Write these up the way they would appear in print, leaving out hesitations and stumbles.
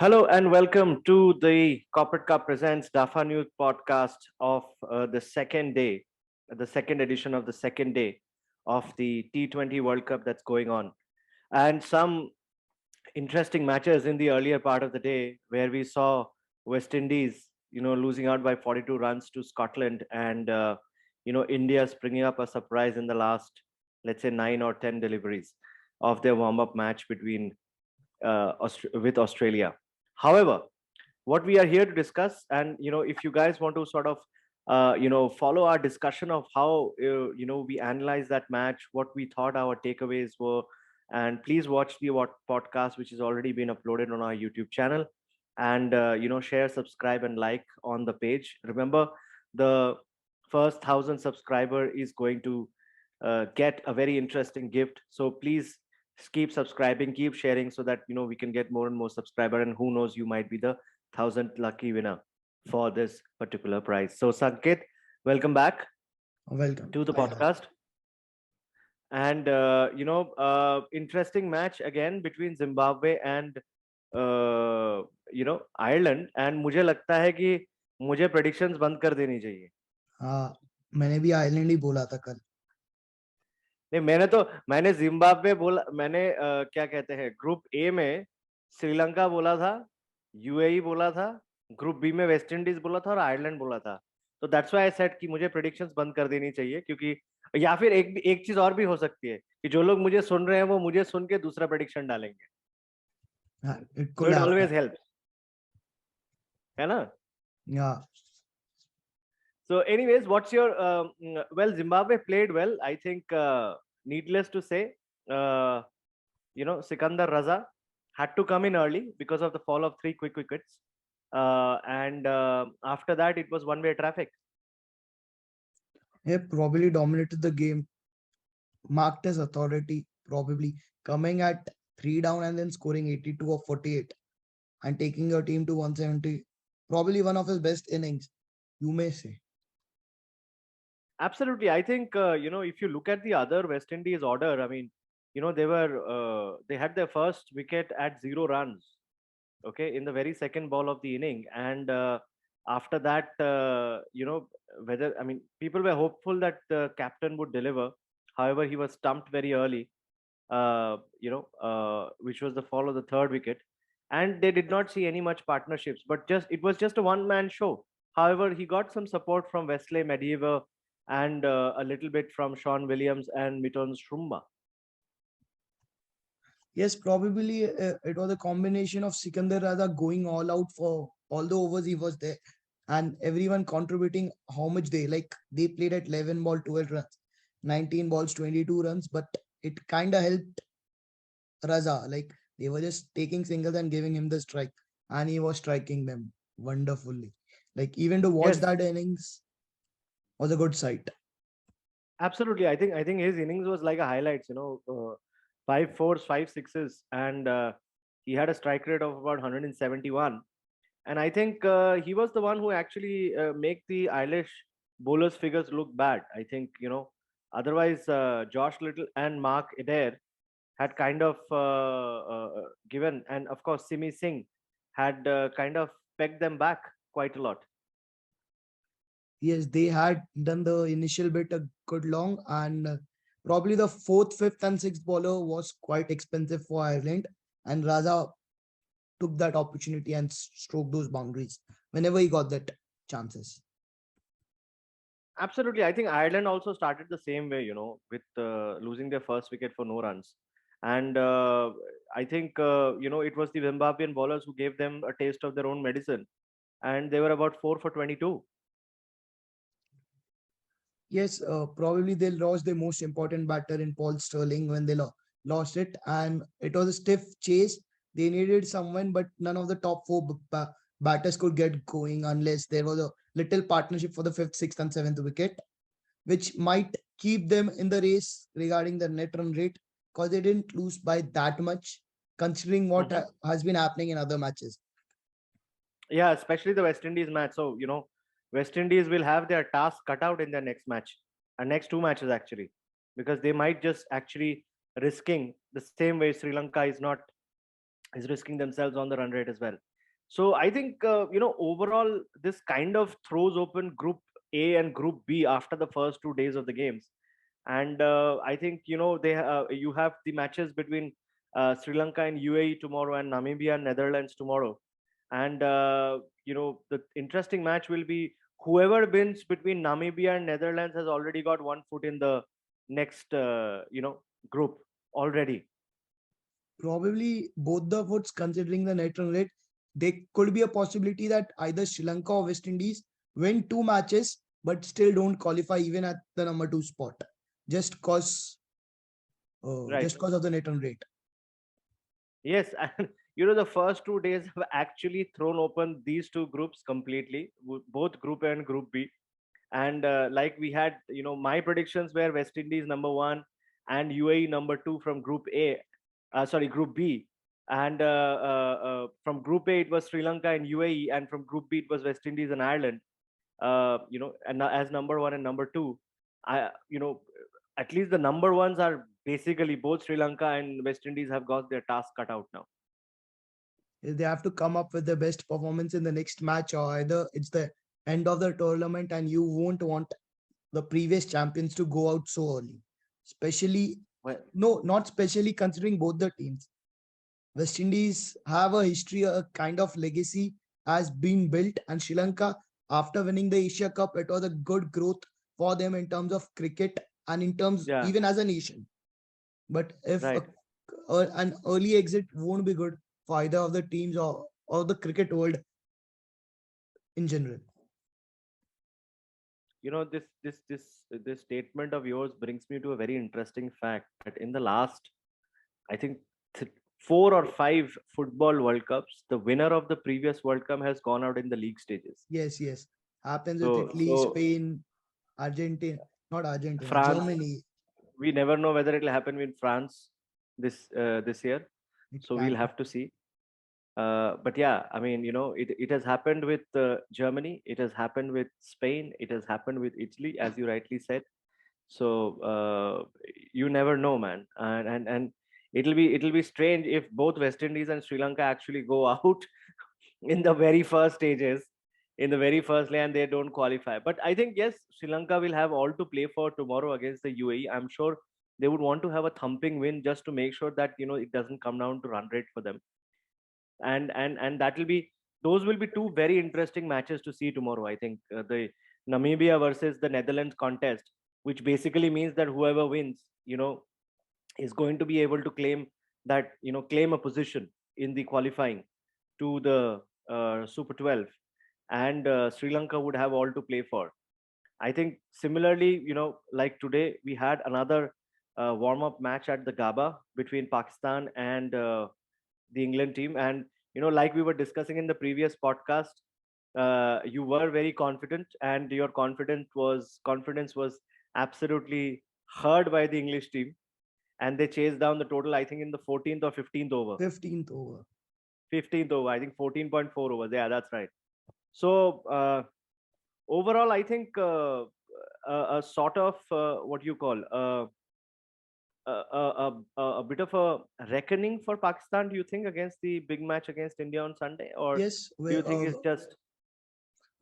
Hello and welcome to the Corporate Cup Presents Dafa News podcast of the second day, the second edition of the second day of the T20 World Cup that's going on. And some interesting matches in the earlier part of the day where we saw West Indies, losing out by 42 runs to Scotland and, India springing up a surprise in the last, let's say, 9 or 10 deliveries of their warm-up match with Australia. However, what we are here to discuss, and if you guys want to sort of, follow our discussion of how we analyze that match, what we thought our takeaways were, and please watch the podcast which has already been uploaded on our YouTube channel, and share, subscribe, and like on the page. Remember, the first 1,000 subscriber is going to get a very interesting gift. So please keep subscribing, keep sharing, so that we can get more and more subscriber, and who knows, you might be the 1,000th lucky winner for this particular prize. So Sanket, welcome back Welcome. to the Hi, Raj. podcast. And interesting match again between Zimbabwe and Ireland. And मुझे लगता है कि मुझे predictions बंद कर देनी चाहिए. हाँ, मैंने भी आइलैंड ही बोला था कल. नहीं, मैंने जिम्बाब्वे बोला. मैंने क्या कहते हैं, ग्रुप ए में श्रीलंका बोला था, यूएई बोला था, ग्रुप बी में वेस्ट इंडीज बोला था और आयरलैंड बोला था. तो दैट्स व्हाई आई सेड कि मुझे प्रेडिक्शंस बंद कर देनी चाहिए, क्योंकि या फिर एक चीज और भी हो सकती है कि जो लोग मुझे सुन रहे हैं वो मुझे सुन के दूसरा प्रेडिक्शन डालेंगे. हाँ, it so could it happen. Always help, है ना. Yeah. So anyways, what's your well, Zimbabwe played well, I think. Needless to say, uh, Sikandar Raza had to come in early because of the fall of 3 quick wickets. And after that, it was one-way traffic. He probably dominated the game, marked as authority, probably coming at 3 down and then scoring 82 or 48 and taking your team to 170. Probably one of his best innings, you may say. Absolutely. I think, if you look at the other West Indies order, I mean, they had their first wicket at 0 runs, okay, in the very second ball of the inning. And after that, people were hopeful that the captain would deliver. However, he was stumped very early, which was the fall of the third wicket. And they did not see any much partnerships, but it was just a one-man show. However, he got some support from Wesley Medieval and a little bit from Sean Williams and Mitton Strumba. Yes, probably it was a combination of Sikandar Raza going all out for all the overs he was there and everyone contributing how much they played at 11 ball 12 runs, 19 balls 22 runs, but it kind of helped Raza. Like they were just taking singles and giving him the strike and he was striking them wonderfully. Like even to watch Yes, that innings was a good sight. absolutely. I think his innings was like a highlights. 5 4s, 5 6s, and he had a strike rate of about 171. And I think he was the one who actually make the Irish bowlers figures look bad. I think otherwise Josh Little and Mark Adair had kind of given, and of course Simi Singh had kind of pegged them back quite a lot. Yes, they had done the initial bit a good long, and probably the fourth, fifth, and sixth bowler was quite expensive for Ireland. And Raza took that opportunity and stroked those boundaries whenever he got that chances. Absolutely. I think Ireland also started the same way, with losing their first wicket for no runs. And I think, it was the Zimbabwean bowlers who gave them a taste of their own medicine. And they were about 4 for 22. Yes, probably they lost their most important batter in Paul Sterling when they lost it, and it was a stiff chase. They needed someone, but none of the top four batters could get going unless there was a little partnership for the fifth, sixth, and seventh wicket, which might keep them in the race regarding the net run rate because they didn't lose by that much, considering what Mhm. has been happening in other matches. Yeah, especially the West Indies match. So, West Indies will have their task cut out in their next match, and next two matches actually, because they might just actually risking the same way Sri Lanka is risking themselves on the run rate as well. So I think overall this kind of throws open Group A and Group B after the first 2 days of the games, and I think you have the matches between Sri Lanka and UAE tomorrow and Namibia and Netherlands tomorrow, and the interesting match will be whoever wins between Namibia and Netherlands has already got one foot in the next group already. Probably both the foots, considering the net run rate, there could be a possibility that either Sri Lanka or West Indies win two matches but still don't qualify even at the number two spot, just cause Right. of the net run rate. Yes, and the first 2 days have actually thrown open these two groups completely, both Group A and Group B. And like we had, my predictions were West Indies number one and UAE number two from Group A, sorry, Group B. And from Group A, it was Sri Lanka and UAE, and from Group B, it was West Indies and Ireland. And as number one and number two, I, at least the number ones are basically both Sri Lanka and West Indies have got their task cut out now. They have to come up with the best performance in the next match, or either it's the end of the tournament and you won't want the previous champions to go out so early. Especially, Well, no, not especially considering both the teams. West Indies have a history, a kind of legacy has been built, and Sri Lanka, after winning the Asia Cup, it was a good growth for them in terms of cricket and in terms yeah, even as a nation. But if right. an early exit won't be good for either of the teams or the cricket world in general. This statement of yours brings me to a very interesting fact that in the last, I think, 4 or 5 football World Cups, the winner of the previous World Cup has gone out in the league stages. Yes, yes. Happens with Italy, So Spain, Argentina, not Argentina, France, Germany. we never know whether it'll happen with France this year. It So we'll can have to see. But yeah, I mean, it has happened with Germany, it has happened with Spain, it has happened with Italy, as you rightly said. So you never know, man, and it'll be strange if both West Indies and Sri Lanka actually go out in the very first stages, in the very first lay, and they don't qualify. But I think yes, Sri Lanka will have all to play for tomorrow against the UAE. I'm sure they would want to have a thumping win just to make sure that it doesn't come down to run rate for them, and that will be those will be two very interesting matches to see tomorrow. I think the Namibia versus the Netherlands contest, which basically means that whoever wins, is going to be able to claim a position in the qualifying to the Super 12, and Sri Lanka would have all to play for. I think similarly, like today we had another warm-up match at the Gaba between Pakistan and the England team. And like we were discussing in the previous podcast, you were very confident, and your confidence was absolutely heard by the English team, and they chased down the total. I think in the 14th or 15th over. 15th over. 15th over. I think 14.4 overs. Yeah, that's right. So overall, I think a sort of what you call a bit of a reckoning for Pakistan, do you think, against the big match against India on Sunday? Or Yes, do you think it's just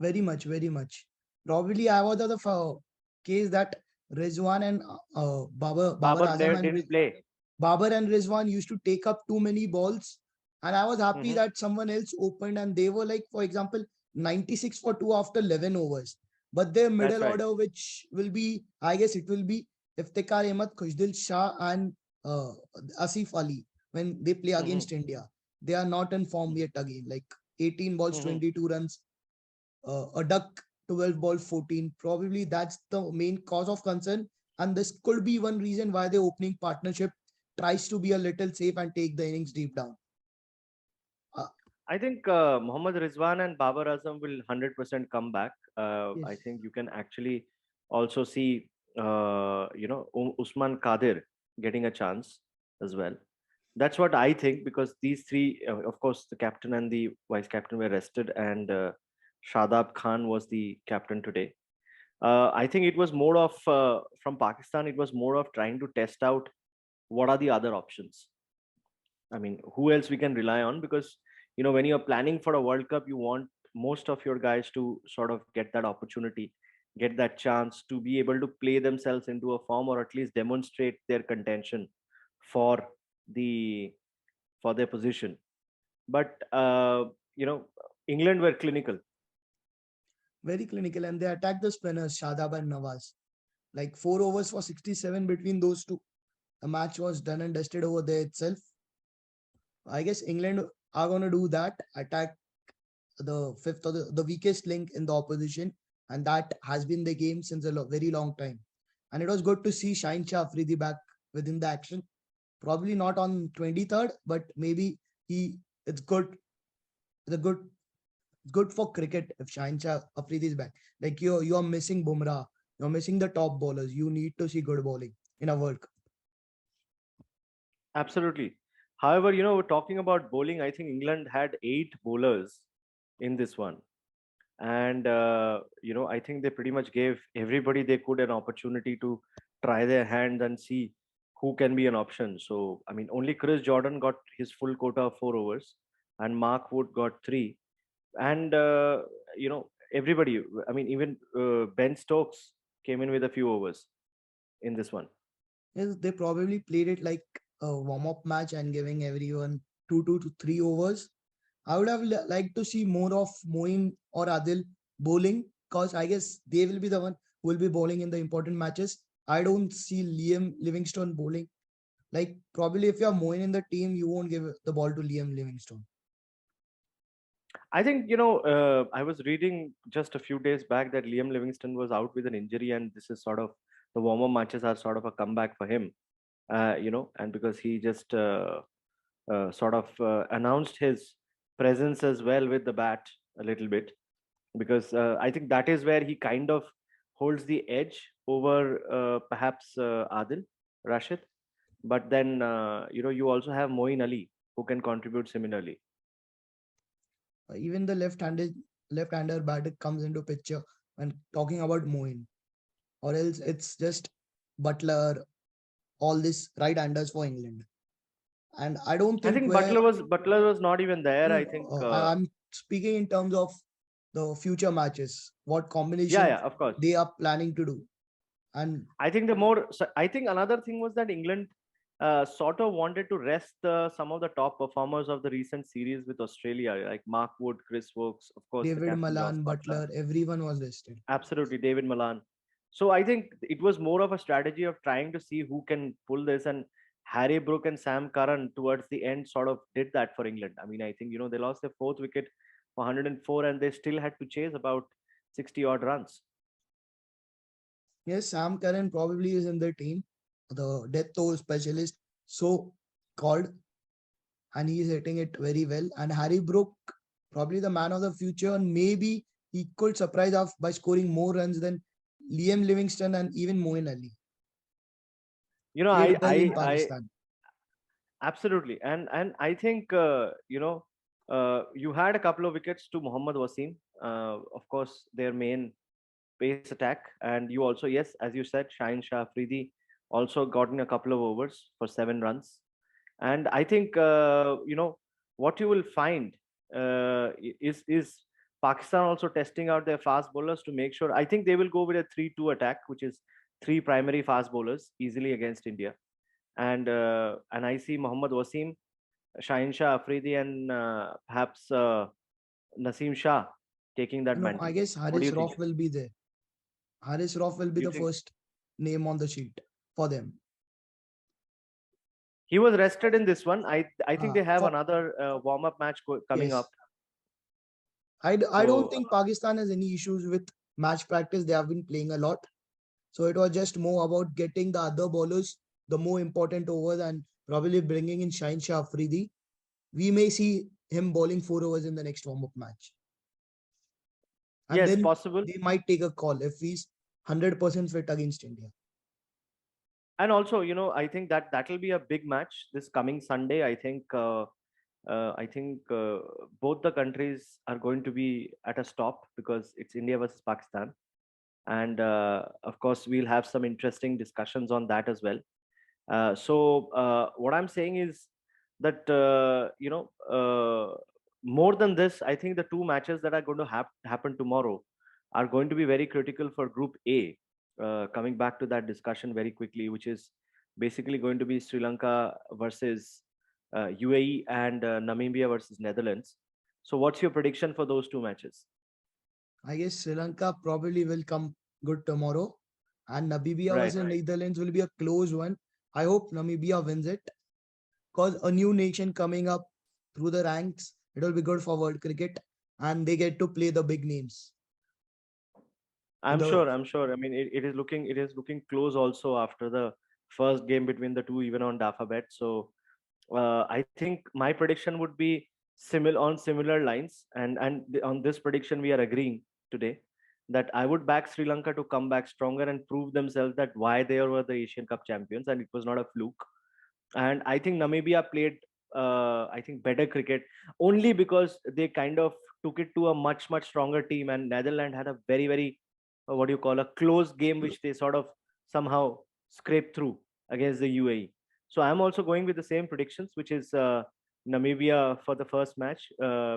very much, very much. Probably I was of the case that Rizwan and Babar Babar Azam and didn't play? Babar and Rizwan used to take up too many balls, and I was happy Hmm. that someone else opened, and they were like, for example, 96 for 2 after 11 overs. But their That's middle right. order, which will be, I guess it will be Iftikhar Ahmed, Khushdil Shah, and uh, Asif Ali when they play Hmm. against India. They are not in form yet again. Like 18 balls, Hmm. 22 runs, a duck 12 ball 14. Probably that's the main cause of concern, and this could be one reason why the opening partnership tries to be a little safe and take the innings deep down. uh, I think Mohammad Rizwan and Babar Azam will 100% come back. I yes, think you can actually also see, Usman Kadir getting a chance as well. That's what I think, because these three, of course, the captain and the vice captain were rested, and Shadab Khan was the captain today. I think it was more of, from Pakistan, it was more of trying to test out what are the other options. I mean, who else we can rely on? Because when you're planning for a World Cup, you want most of your guys to sort of get that opportunity, get that chance to be able to play themselves into a form, or at least demonstrate their contention for the for their position. But England were clinical. Very clinical, and they attacked the spinners, Shadab and Nawaz. Like 4 overs for 67 between those two. The match was done and dusted over there itself. I guess England are going to do that, attack the fifth or the weakest link in the opposition, and that has been the game since a very long time. And it was good to see Shaheen Shah Afridi back within the action. Probably not on 23rd, but maybe he. It's good. It's a good for cricket if Shaheen Shah Afridi is back. Like you're missing Bumrah, you're missing the top bowlers. You need to see good bowling in a World Cup. Absolutely. However, talking about bowling, I think England had 8 bowlers in this one. And, I think they pretty much gave everybody they could an opportunity to try their hand and see who can be an option. So, I mean, only Chris Jordan got his full quota of 4 overs, and Mark Wood got three. And, everybody, I mean, even Ben Stokes came in with a few overs in this one. Yes, they probably played it like a warm-up match and giving everyone 2 to 3 overs. I would have liked to see more of Moin or Adil bowling because I guess they will be the one who will be bowling in the important matches. I don't see Liam Livingstone bowling. Like probably if you have Moin in the team, you won't give the ball to Liam Livingstone. I think, I was reading just a few days back that Liam Livingston was out with an injury, and this is sort of the warm-up matches are sort of a comeback for him, and because he just sort of announced his presence as well with the bat a little bit, because I think that is where he kind of holds the edge over perhaps Adil Rashid. But then, you also have Moeen Ali who can contribute similarly. Even the left-hander batter comes into picture when talking about Moin, or else it's just Butler, all these right-handers for England. And I don't I think think where Butler was not even there. no, I no, think, I'm speaking in terms of the future matches, what yeah, combination yeah, of course. they are planning to do. And I think another thing was that England sort of wanted to rest some of the top performers of the recent series with Australia, like Mark Wood, Chris Wokes, of course, the David captain Joss Malan, Butler, Butler, everyone was listed. absolutely David Malan. So I think it was more of a strategy of trying to see who can pull this, and Harry Brook and Sam Curran towards the end sort of did that for England. I mean, I think they lost their fourth wicket for 104, and they still had to chase about 60 odd runs. Yes, Sam Curran probably is in the team, the death toll specialist, so called, and he is hitting it very well. And Harry Brook, probably the man of the future, and maybe he could surprise us by scoring more runs than Liam Livingston and even Moeen Ali. You know, Played I well in I I Pakistan. Absolutely, and I think you had a couple of wickets to Mohammad Wasim, of course, their main pace attack, and you also, yes, as you said, Shaheen Shah Afridi also got in a couple of overs for 7 runs, and I think what you will find is Pakistan also testing out their fast bowlers to make sure. I think they will go with a 3-2 attack, which is three primary fast bowlers easily against India, and I see Mohammad Wasim, Shaheen Shah Afridi, and perhaps Naseem Shah taking that No, I mantle. guess What do Haris you think? Roth will be there. Haris Roth will be You the think first name on the sheet for them. he was rested in this one? I think they have For another warm up match coming up. yes, I don't So think Pakistan has any issues with match practice. They have been playing a lot, so it was just more about getting the other bowlers the more important overs and probably bringing in Shaheen Shah Afridi. We may see him bowling 4 overs in the next warm up match, and yes, then possible. they might take a call if he's 100% fit against India. And also, I think that will be a big match this coming Sunday. I think both the countries are going to be at a stop because it's India versus Pakistan, and of course we'll have some interesting discussions on that as well. So what I'm saying is that more than this, I think the two matches that are going to happen tomorrow are going to be very critical for Group A. Coming back to that discussion very quickly, which is basically going to be Sri Lanka versus UAE and Namibia versus Netherlands. So, what's your prediction for those two matches? I guess Sri Lanka probably will come good tomorrow, and Namibia Right. versus Netherlands will be a close one. I hope Namibia wins it because a new nation coming up through the ranks, it will be good for world cricket, and they get to play the big names. I'm The sure. I'm sure. I mean, it is looking close also after the first game between the two, even on Dafabet. So I think my prediction would be similar lines, and on this prediction we are agreeing today that I would back Sri Lanka to come back stronger and prove themselves that why they were the Asian Cup champions and it was not a fluke. And I think Namibia played, I think, better cricket only because they kind of took it to a much stronger team, and Netherlands had a very what do you call, a close game which they sort of somehow scraped through against the UAE. So I'm also going with the same predictions, which is Namibia for the first match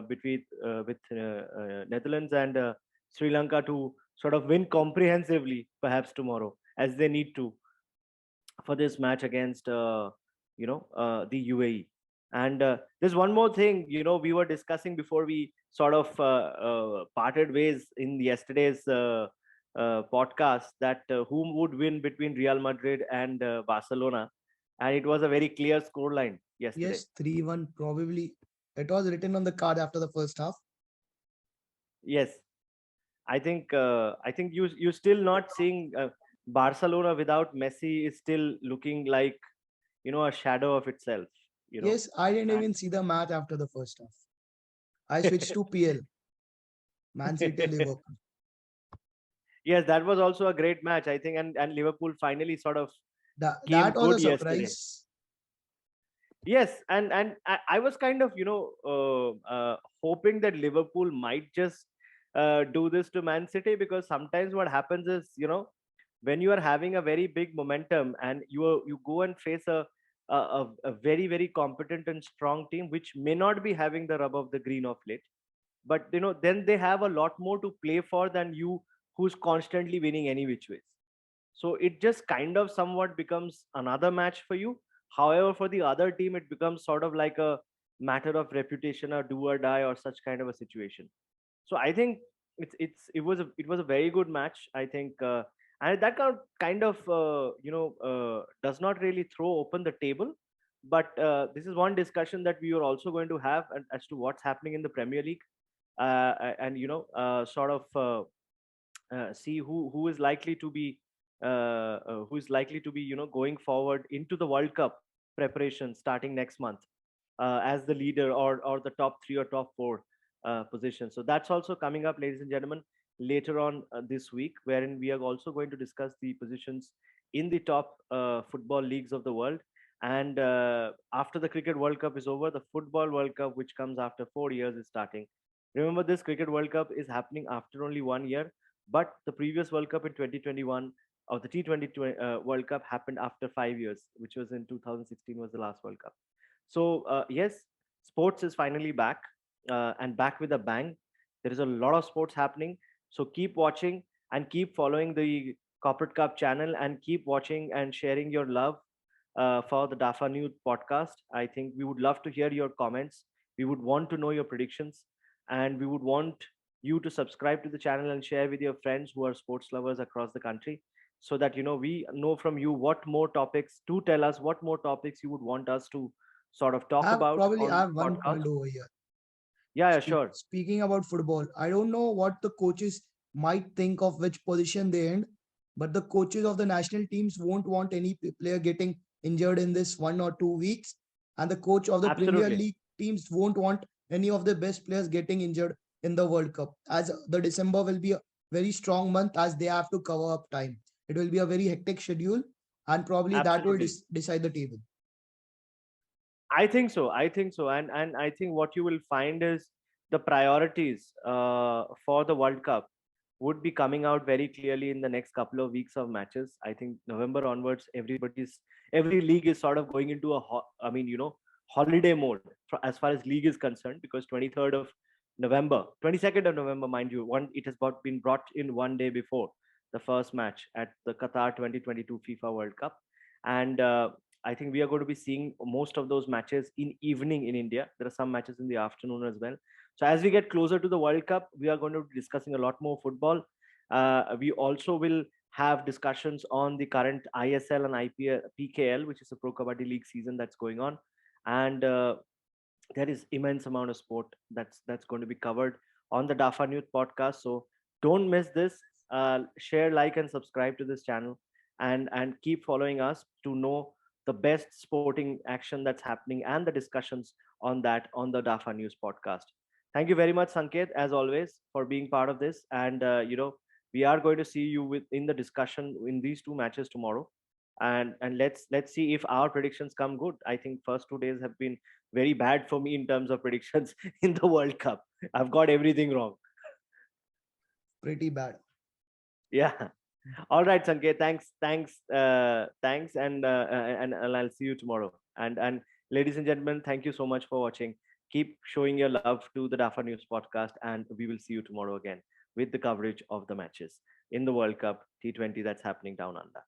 between with Netherlands and Sri Lanka to sort of win comprehensively, perhaps tomorrow, as they need to for this match against the UAE. And there's one more thing, we were discussing before we sort of parted ways in yesterday's podcast, that whom would win between Real Madrid and Barcelona, and it was a very clear scoreline yesterday. yes, 3-1 probably. It was written on the card after the first half. Yes, I think you still not seeing Barcelona without Messi is still looking like a shadow of itself. You know. Yes, I didn't even see the match after the first half. I switched to PL, Man City, Liverpool. Yes, that was also a great match, I think, and Liverpool finally sort of came That was a good yesterday. surprise. Yes, and I was kind of hoping that Liverpool might just do this to Man City, because sometimes what happens is, when you are having a very big momentum and you go and face a very competent and strong team which may not be having the rub of the green of late, but then they have a lot more to play for than you, who's constantly winning any which ways. So it just kind of somewhat becomes another match for you. However, for the other team it becomes sort of like a matter of reputation or do or die or such kind of a situation. So I think it was a very good match, I think, and that kind of does not really throw open the table. But this is one discussion that we are also going to have, as to what's happening in the Premier League, and sort of see who is likely to be going forward into the World Cup preparation starting next month, as the leader, or the top three or top four positions. So that's also coming up, ladies and gentlemen, later on this week, wherein we are also going to discuss the positions in the top football leagues of the world. And after the Cricket World Cup is over, the Football World Cup, which comes after 4 years, is starting. Remember, this Cricket World Cup is happening after only 1 year, but the previous World Cup in 2021, or the T20 World Cup, happened after 5 years, which was in 2016 was the last World Cup. So yes, sports is finally back, and back with a bang. There is a lot of sports happening. So keep watching and keep following the Corporate Cup channel, and keep watching and sharing your love for the Dafa News podcast. I think we would love to hear your comments. We would want to know your predictions, and we would want you to subscribe to the channel and share with your friends who are sports lovers across the country, so that we know from you what more topics to tell us, what more topics you would want us to sort of talk about I on have one podcast. point over here. Yeah, yeah, sure. Speaking about football, I don't know what the coaches might think of which position they end, but the coaches of the national teams won't want any player getting injured in this 1 or 2 weeks, and the coach of the Premier Absolutely. League teams won't want any of the best players getting injured in the World Cup, as the December will be a very strong month as they have to cover up time. It will be a very hectic schedule, and probably that will Absolutely. decide the table. I think so. I think so. And I think what you will find is the priorities for the World Cup would be coming out very clearly in the next couple of weeks of matches. I think November onwards, every league is sort of going into a holiday mode as far as league is concerned, because 23rd of November, 22nd of November, mind you, it has been brought in one day before the first match at the Qatar 2022 FIFA World Cup. And I think we are going to be seeing most of those matches in evening in India. There are some matches in the afternoon as well. So as we get closer to the World Cup, we are going to be discussing a lot more football. We also will have discussions on the current ISL and IPL, PKL, which is a Pro Kabaddi League season that's going on, and there is immense amount of sport that's going to be covered on the Dafa News podcast. So don't miss this. Share, like, and subscribe to this channel, and keep following us to know the best sporting action that's happening and the discussions on that on the Dafa News podcast. Thank you very much, Sanket, as always, for being part of this. And we are going to see you in the discussion in these two matches tomorrow, and let's see if our predictions come good. I think first 2 days have been very bad for me in terms of predictions in the World Cup. I've got everything wrong. Pretty bad. Yeah. All right, Sanket. Thanks, and I'll see you tomorrow. And ladies and gentlemen, thank you so much for watching. Keep showing your love to the Dafa News podcast, and we will see you tomorrow again with the coverage of the matches in the World Cup T20 that's happening down under.